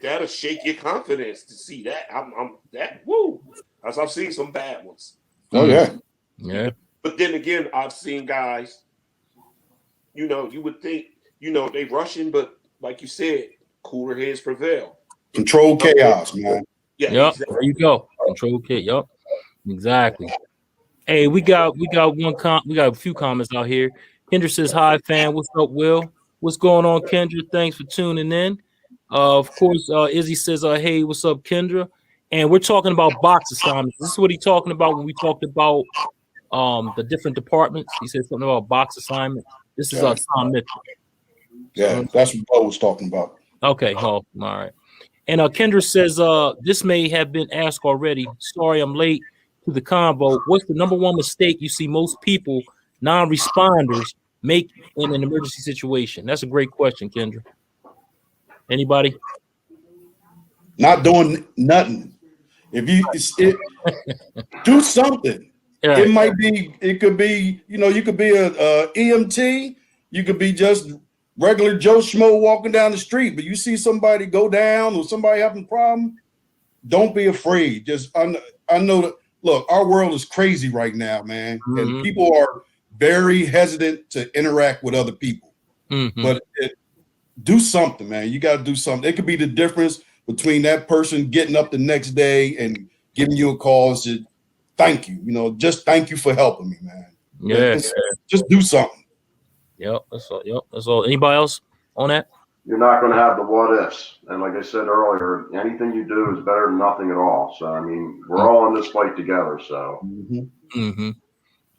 That'll shake your confidence to see that. Woo. As I've seen some bad ones. Oh yeah. Yeah. But then again, I've seen guys, you would think, they rushing, but like you said, cooler heads prevail. Control chaos, man. Yeah, Yep. exactly. There you go. Control kit. Yep. Exactly. Hey, we got we got a few comments out here. Kendra says, "Hi, fan. What's up, Will? What's going on, Kendra? Thanks for tuning in." Of course, Izzy says, "Hey, what's up, Kendra?" And we're talking about box assignments. This is what he's talking about when we talked about the different departments. He said something about box assignment. This is Tom Mitchell. Yeah, that's what Bo was talking about. Okay. Oh, all right. And Kendra says, this may have been asked already. Sorry, I'm late to the convo. What's the number one mistake you see most people, non-responders, make in an emergency situation? That's a great question, Kendra. Anybody? Not doing nothing. If you do something, Yeah. it could be, you could be a EMT, you could be just regular Joe Schmo walking down the street, but you see somebody go down or somebody having a problem, don't be afraid. Just I know that. Look, our world is crazy right now, man, and people are very hesitant to interact with other people. Mm-hmm. But do something, man. You got to do something. It could be the difference between that person getting up the next day and giving you a call and say, "Thank you." Just thank you for helping me, man. Yes. Just do something. Yep. That's all. Yep. That's all. Anybody else on that? you're not going to have the what ifs. And like I said earlier, anything you do is better than nothing at all. So, I mean, we're all in this fight together. So, Mm-hmm.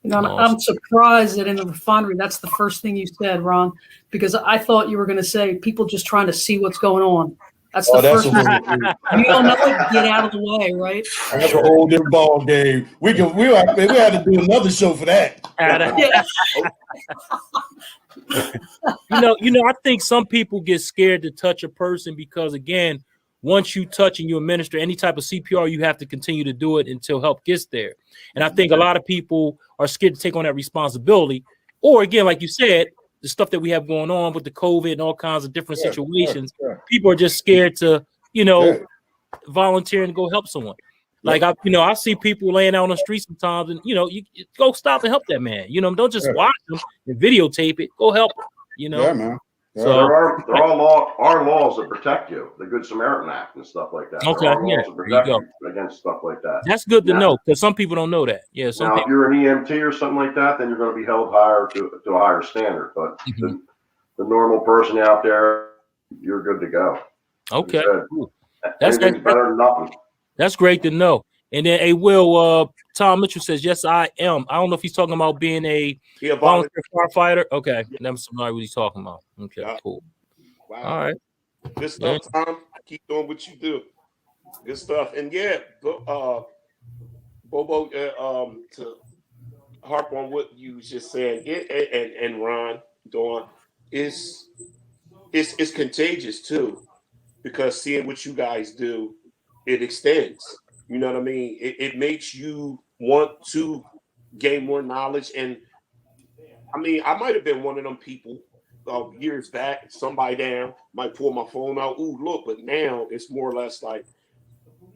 And I'm surprised that in the refinery, that's the first thing you said, Ron, because I thought you were going to say people just trying to see what's going on. That's the That's first thing. You don't know it, get out of the way, right? That's a whole different ball game. We had to do another show for that. I think some people get scared to touch a person because, again, once you touch and you administer any type of CPR, you have to continue to do it until help gets there. And I think a lot of people are scared to take on that responsibility. Or again, like you said, the stuff that we have going on with the COVID and all kinds of different situations, people are just scared to, volunteer and go help someone. Like I see people laying out on the street sometimes, and you go stop and help that man. Don't just watch them and videotape it. Go help them. Yeah, man. Yeah. So there are laws that protect you, the Good Samaritan Act and stuff like that. Okay, there are laws that protect you against stuff like that. That's good to know, because some people don't know that. Yeah, now if you're an EMT or something like that, then you're going to be held higher to a higher standard. But the normal person out there, you're good to go. Okay, that's better than nothing. That's great to know. And then, Tom Mitchell says, yes, I am. I don't know if he's talking about being a volunteer firefighter. Okay, that's what he's talking about. Okay, cool. Wow. All right. Good stuff, Tom. Keep doing what you do. Good stuff. And Bobo, to harp on what you was just saying, and Ron, Dawn, it's contagious too, because seeing what you guys do, it extends. You know what I mean? It makes you want to gain more knowledge. And I mean, I might have been one of them people years back, somebody down, might pull my phone out. Ooh, look, but now it's more or less like,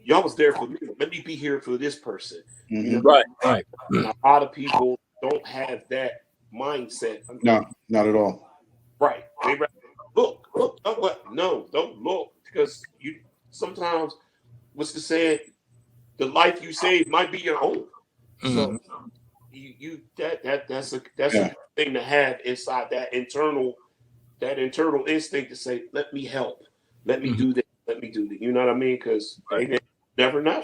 y'all was there for me. Let me be here for this person. Mm-hmm. Right. And a lot of people don't have that mindset. No, not at all. Right. They look, no, don't look, because you sometimes, what's the saying? The life you save might be your own. So that's a thing to have inside that internal instinct to say, let me help, let me do this, let me do that. You know what I mean? Because they never know.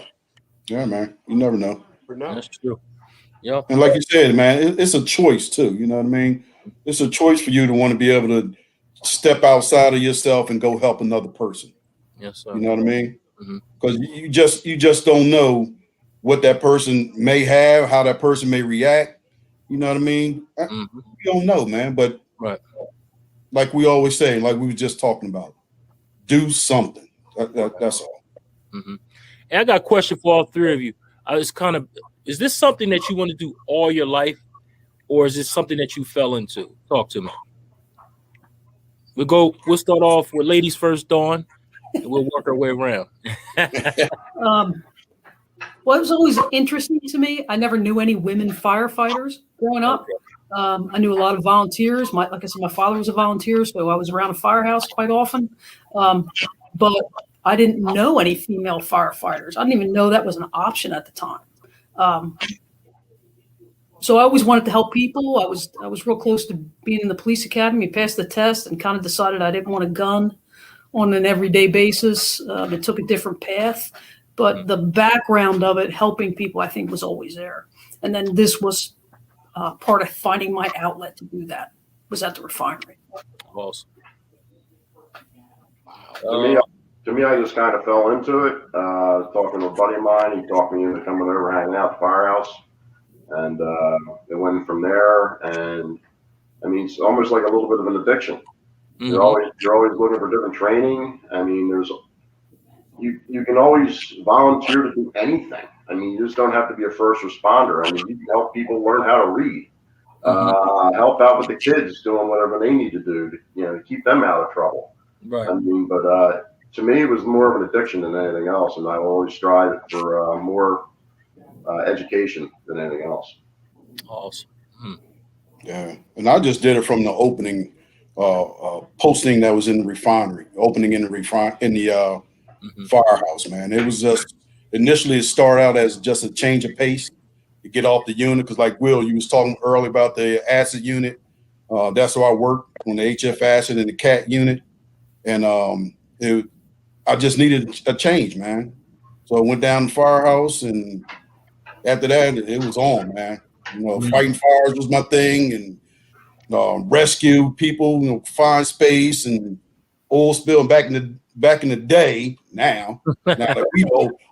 Yeah, man. You never know. That's true. Yeah. And like you said, man, it's a choice too. You know what I mean? It's a choice for you to want to be able to step outside of yourself and go help another person. Yes, sir. You know what I mean? Because you just don't know what that person may have, how that person may react. You know what I mean? You don't know, man. But like we always say, like we were just talking about, do something. That's all. And I got a question for all three of you. Is this something that you want to do all your life, or is this something that you fell into? Talk to me. We'll start off with ladies first, Dawn, and we'll work our way around. Well, it was always interesting to me. I never knew any women firefighters growing up. I knew a lot of volunteers. Like I said, my father was a volunteer, so I was around a firehouse quite often. But I didn't know any female firefighters. I didn't even know that was an option at the time. So I always wanted to help people. I was real close to being in the police academy, passed the test, and kind of decided I didn't want a gun on an everyday basis. It took a different path. But the background of it, helping people, I think was always there. And then this was part of finding my outlet to do that, was at the refinery. Awesome. To me, I just kind of fell into it. Talking to a buddy of mine, he talked me into coming over, hanging out at the firehouse. And it went from there. And I mean, it's almost like a little bit of an addiction. You're always looking for different training. I mean, you can always volunteer to do anything. I mean, you just don't have to be a first responder. I mean, you can help people learn how to read, help out with the kids doing whatever they need to do to keep them out of trouble. Right. I mean, but to me, it was more of an addiction than anything else, and I always strive for more education than anything else. Awesome. Yeah, and I just did it from the opening posting that was in the refinery, opening in the firehouse, man. It was just initially it started out as just a change of pace to get off the unit, because like Will, you was talking earlier about the acid unit. That's where I worked, on the HF acid and the CAT unit, and I just needed a change, man. So I went down to the firehouse, and after that, it was on, man. Fighting fires was my thing, and rescue people, find space and oil spill. Back in the day, now that we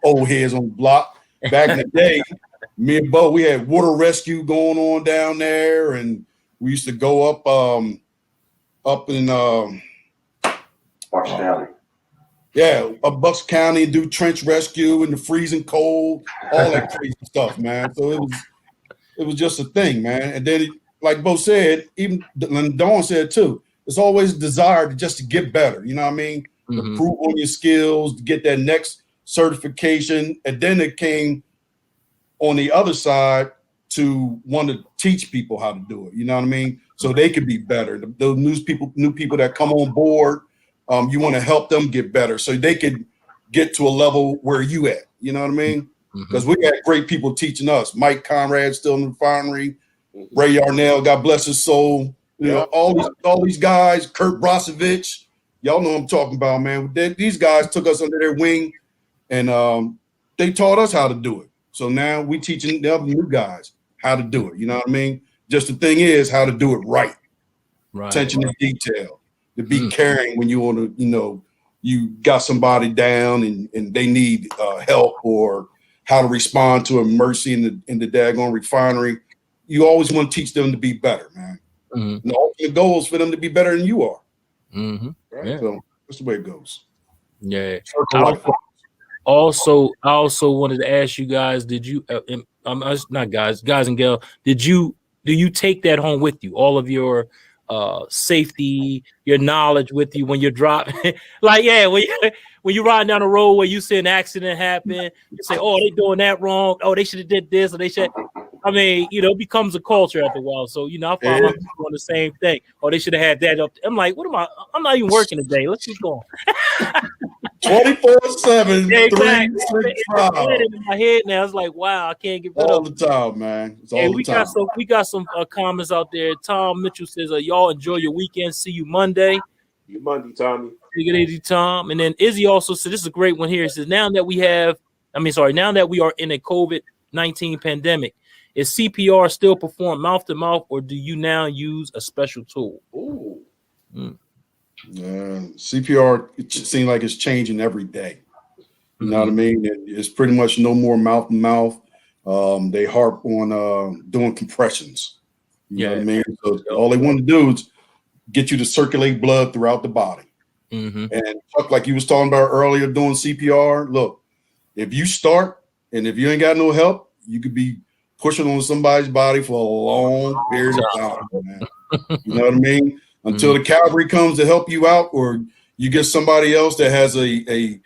old heads on the block. Back in the day, me and Bo, we had water rescue going on down there, and we used to go up in Bucks County. Up Bucks County and do trench rescue in the freezing cold, all that crazy stuff, man. So it was just a thing, man. And then, like Bo said, even Dawn said too, it's always a desire to get better. You know what I mean? Improve on your skills, to get that next certification. And then it came on the other side to want to teach people how to do it. You know what I mean? So they could be better. Those new people that come on board, you want to help them get better so they could get to a level where you at. You know what I mean? Because we got great people teaching us. Mike Conrad still in the refinery. Ray Yarnell, God bless his soul. All these guys, Kurt Brosovich, y'all know what I'm talking about, man. These guys took us under their wing, and they taught us how to do it. So now we teaching the other new guys how to do it. You know what I mean? Just the thing is how to do it right. Attention to detail, to be caring when you want to, you got somebody down and they need help, or how to respond to emergency in the daggone refinery. You always want to teach them to be better, man. And the ultimate goal is for them to be better than you are. Right? Yeah. So that's the way it goes. Yeah. I also wanted to ask you guys, did you not guys and gals, do you take that home with you, all of your safety, your knowledge with you when you're driving? When you're riding down the road where you see an accident happen, you say, oh, they doing that wrong, oh, they should have did this, or they should. I mean, it becomes a culture after a while. So, I find myself doing the same thing. Oh, they should have had that up. I'm like, what am I? I'm not even working today. Let's keep going. 24/7, Yeah, 365. It's in my head now. It's like, wow, I can't get rid of All the time, man. It's all the time. We got some comments out there. Tom Mitchell says, y'all enjoy your weekend. See you Monday. See you Monday, Tommy. Take it easy, Tom. And then Izzy also said, this is a great one here. It says, now that we are in a COVID-19 pandemic, is CPR still performed mouth to mouth, or do you now use a special tool? Ooh. CPR, it seems like it's changing every day. You know what I mean? It's pretty much no more mouth to mouth. They harp on doing compressions. You know what I mean? So all they want to do is get you to circulate blood throughout the body. And Chuck, like you was talking about earlier, doing CPR, look, if you start and if you ain't got no help, you could be pushing on somebody's body for a long period of time, man. You know what I mean? Until the cavalry comes to help you out, or you get somebody else that has a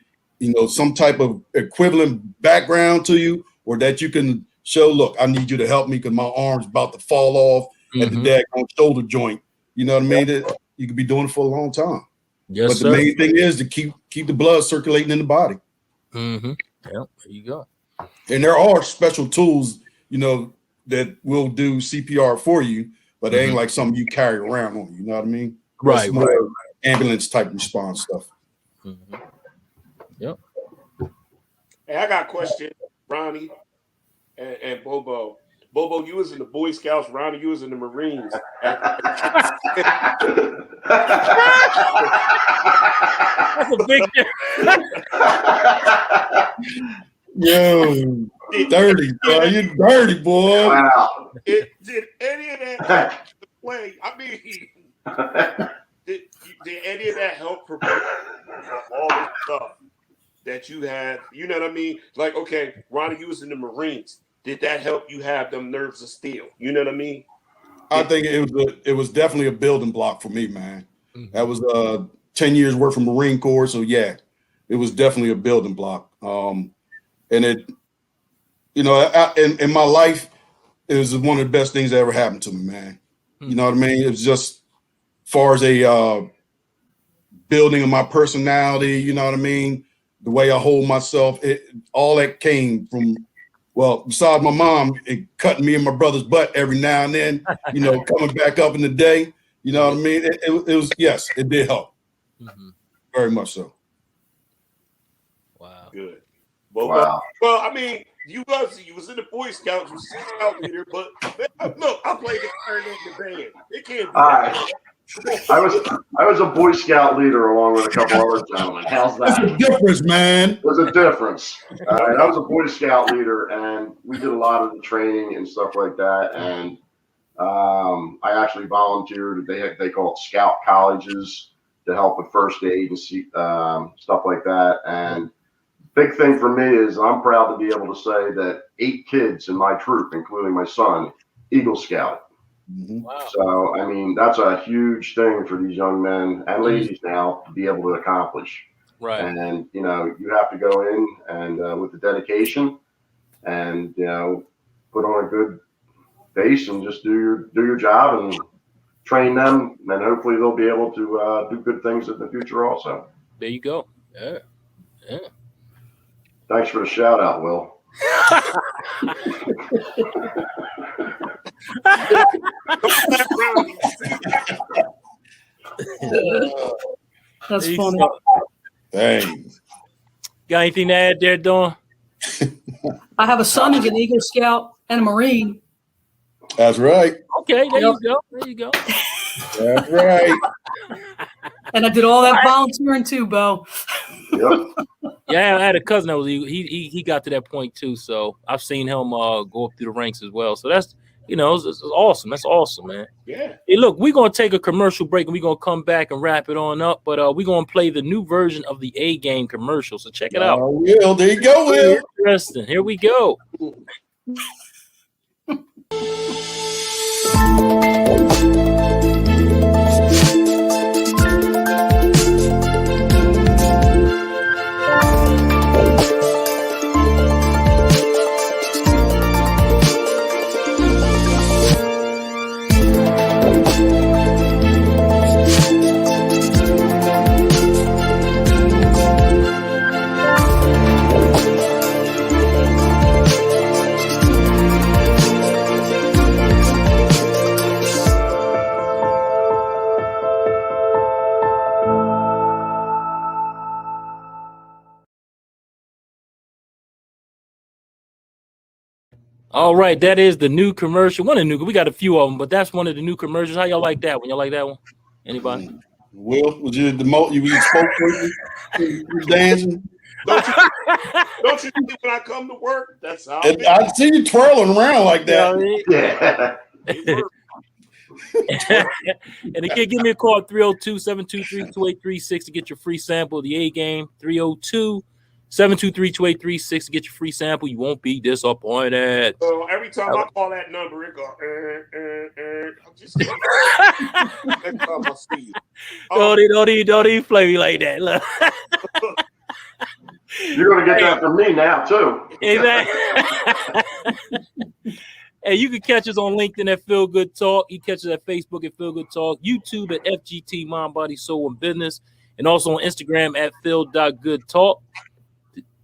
some type of equivalent background to you, or that you can show, look, I need you to help me because my arm's about to fall off at the daggone shoulder joint. You know what I mean? That you could be doing it for a long time. Yes, but the main thing is to keep the blood circulating in the body. Yeah, there you go. And there are special tools, that will do CPR for you, but they ain't like something you carry around on you. You know what I mean? Right. It's more ambulance type response stuff. Yep. Hey, I got a question, Ronnie and Bobo. Bobo, you was in the Boy Scouts. Ronnie, you was in the Marines. That's a big Yo, dirty, boy. You dirty, boy. Wow. Did any of that play? I mean, did any of that help prepare for all this stuff that you had? You know what I mean? Like, okay, Ronnie, you was in the Marines. Did that help you have them nerves of steel? You know what I mean? I think it was definitely a building block for me, man. That was 10 years worth of Marine Corps, so yeah, it was definitely a building block. And it, in my life, it was one of the best things that ever happened to me, man. You know what I mean? It was just far as a building of my personality, you know what I mean? The way I hold myself, all that came from, well, besides my mom cutting me and my brother's butt every now and then, coming back up in the day, you know what I mean? It was, yes, it did help. Very much so. Wow. Good. Well, Wow. well, I mean, you was in the Boy Scouts, you was a scout leader, but look, I played the clarinet in the band. It can't be. All right. I was a Boy Scout leader along with a couple other gentlemen. How's That's the that? difference, man. There's a difference. All right. I was a Boy Scout leader, and we did a lot of the training and stuff like that. And I actually volunteered. They call it Scout colleges to help with first aid and stuff like that. And big thing for me is I'm proud to be able to say that 8 kids in my troop, including my son, Eagle Scout. Mhm. Wow. So, I mean, that's a huge thing for these young men and ladies now to be able to accomplish. Right. And, you know, you have to go in and with the dedication and, you know, put on a good base and just do your job and train them. And hopefully they'll be able to do good things in the future also. There you go. Yeah. Thanks for the shout out, Will. That's There you funny. go. Dang. Got anything to add there, Dawn? I have a son who's an Eagle Scout and a Marine. That's right. Okay, there Yep. you go. There you go. That's right. And I did all that volunteering too, Bo. Yep. Yeah, I had a cousin that was he got to that point too. So I've seen him go up through the ranks as well. So that's it's awesome. That's awesome, man. Yeah. Hey, look, we're gonna take a commercial break and we're gonna come back and wrap it on up. But we're gonna play the new version of the A Game commercial. So check it out. Will, there you go, Will. Interesting. Here we go. All right, that is the new commercial. We got a few of them, but that's one of the new commercials. How y'all like that one? Y'all like that one? Anybody? Will, was you the most you spoke for? You was dancing. Don't you think when I come to work, that's how And I see you twirling around like that. Yeah. it works. And again, give me a call at 302-723-2836 to get your free sample of the A Game. 302-723-2836 to get your free sample. You won't be disappointed. So every time I call that number, it go. I'm just next time I see you. Don't even play me like that. Look. You're going to get that from me now, too. Exactly. Hey, you can catch us on LinkedIn at Feel Good Talk. You catch us at Facebook at Feel Good Talk, YouTube at FGT Mind, Body, Soul, and Business, and also on Instagram at Feel.GoodTalk.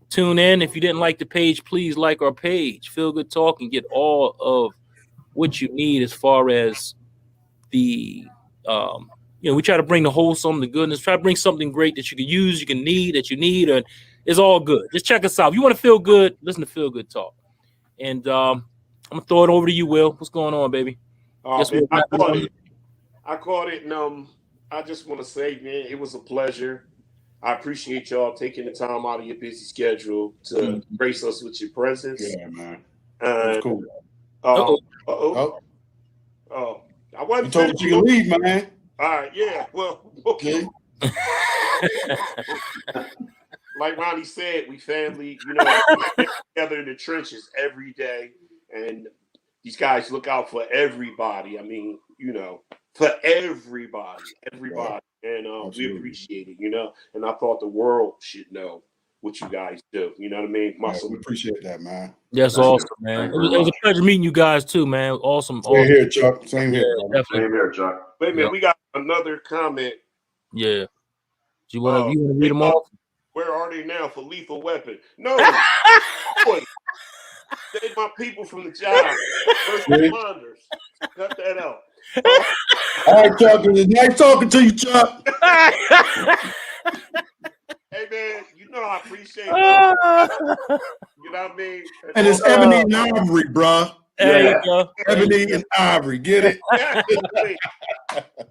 Tune in. If you didn't like the page, please like our page, Feel Good Talk, and get all of what you need as far as the, we try to bring the wholesome, the goodness, try to bring something great that you can use, you need, and it's all good. Just check us out. If you want to feel good, listen to Feel Good Talk. And I'm going to throw it over to you, Will. What's going on, baby? Man, I caught it, and I just want to say, man, it was a pleasure. I appreciate y'all taking the time out of your busy schedule to grace us with your presence. Yeah, man. That's cool. I You wasn't told you to leave, man. All right, yeah. Well, okay. Like Ronnie said, we family, together in the trenches every day. And these guys look out for everybody. I mean, for everybody. Right. And we Absolutely. appreciate it, And I thought the world should know what you guys do. You know what I mean? Yeah, we appreciate that, man. That's awesome, man. It was a pleasure meeting you guys too, man. Awesome. Same here, Chuck. Same here. Yeah, definitely. Same here, Chuck. Wait a minute, we got another comment. Yeah. Do you want to read them off? Where are they now for Lethal Weapon? No. Boy, they my people from the job. First responders. Cut that out. All right, Chuck. It was nice talking to you, Chuck. Hey man, I appreciate it. You know what I mean? And it's Ebony and Ivory, bruh. There Yeah. you go. Ebony and Ivory. Get it? Yeah,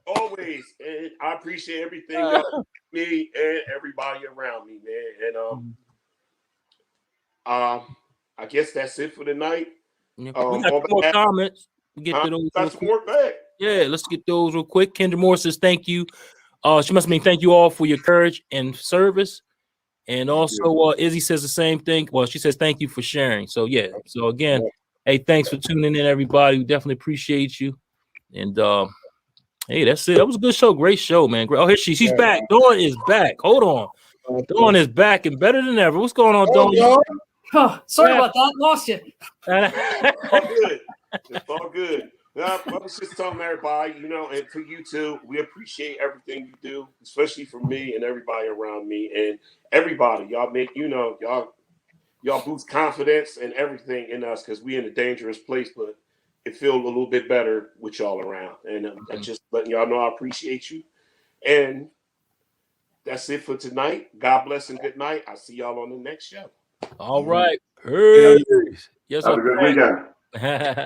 always. And I appreciate everything y'all do, me and everybody around me, man. And I guess that's it for tonight. Yeah. On We got some more behalf- comments. We get to those. real Got some quick. more back. Yeah, let's get those real quick. Kendra Moore says thank you. She must mean thank you all for your courage and service. And also Izzy says the same thing. Well, she says thank you for sharing. So yeah. So again, hey, thanks for tuning in, everybody. We definitely appreciate you. And hey, that's it. That was a good show. Great show, man. Oh, here she's back. Dawn is back. Hold on. Dawn is back and better than ever. What's going on, Dawn? Oh, sorry about that. Lost you. It's all good. It's all good. I was just telling everybody, you know, and for you too, we appreciate everything you do, especially for me and everybody around me and everybody. Y'all make, you know, y'all boost confidence and everything in us because we in a dangerous place, but it feels a little bit better with y'all around. And I'm just letting y'all know I appreciate you. And that's it for tonight. God bless and good night. I'll see y'all on the next show. All right. Peace. Yes, Have a good weekend. sir.